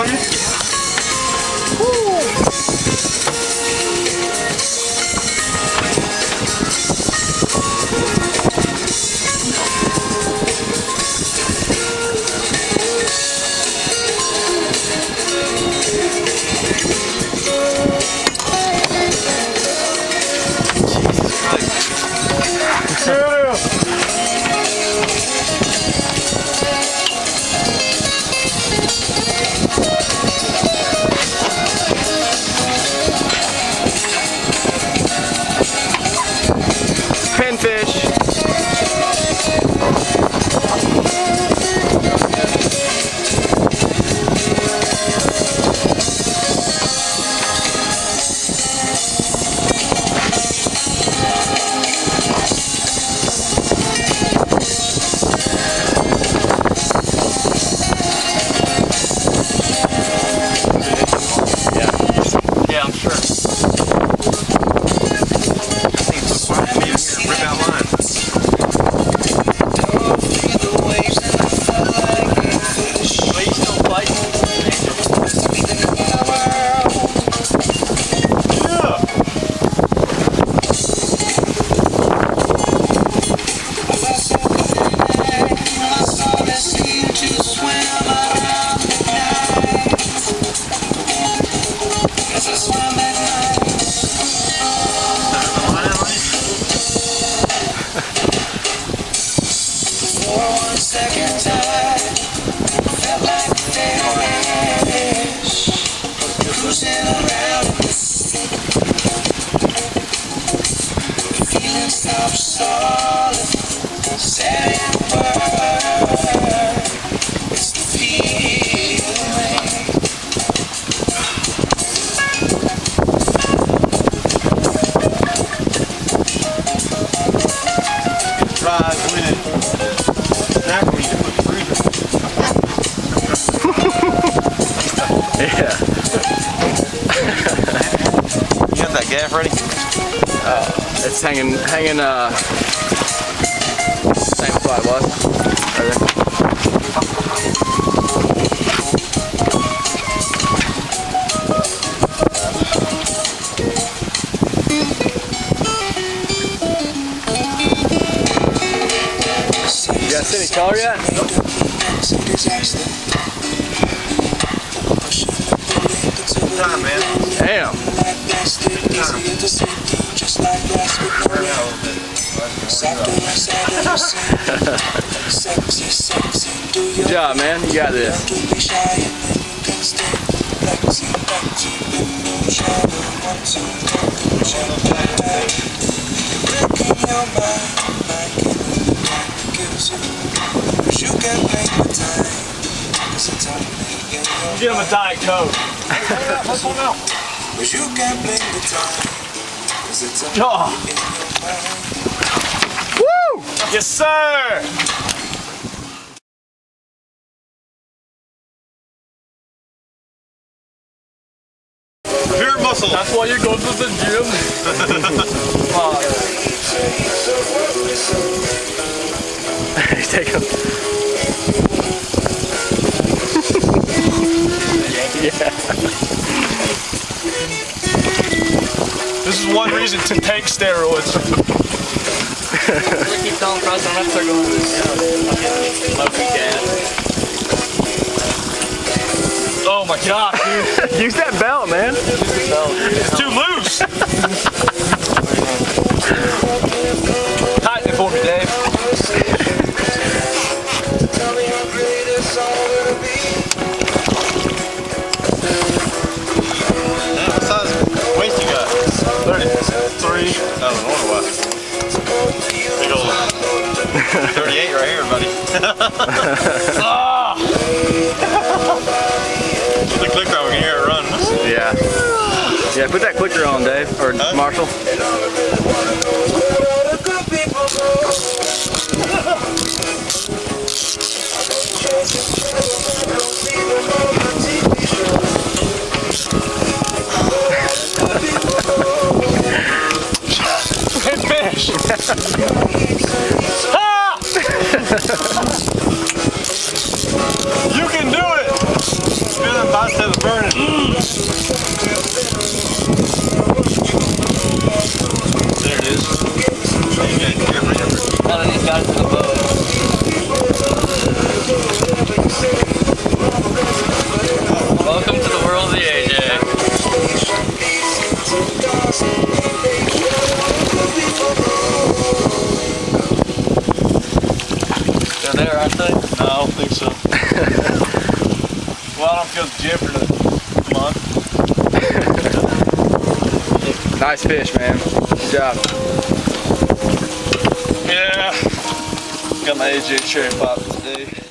doggy. Woo. Pinfish. Yeah, I'm sure. Yeah. You got that gaff ready? It's hanging, same spot it was. Right there. You guys see any color yet? Time, man. Damn. Good job, man. You got this. Give him a Diet Coke. Let's one out. Oh. Woo! Yes, sir! Pure muscle. That's why you go to the gym. Take him. Yeah. This is one reason to take steroids. We keep telling Preston let's start going to this low-key gas. Oh my god, dude. Use that belt, man. It's too loose. Tighten it for me, Dave. What size waist you got? 33. Oh, I wonder why. Big old 38 right here, buddy. Ah! Put the clicker on, we can hear it run. Yeah. Yeah, put that clicker on, Dave. Or Marshall. Fish! Ah! You can do it! Feel them biceps there, aren't they? No, I don't think so. Well, I don't feel Jim for a month. Nice fish, man. Good job. Yeah. Got my AJ cherry pop today.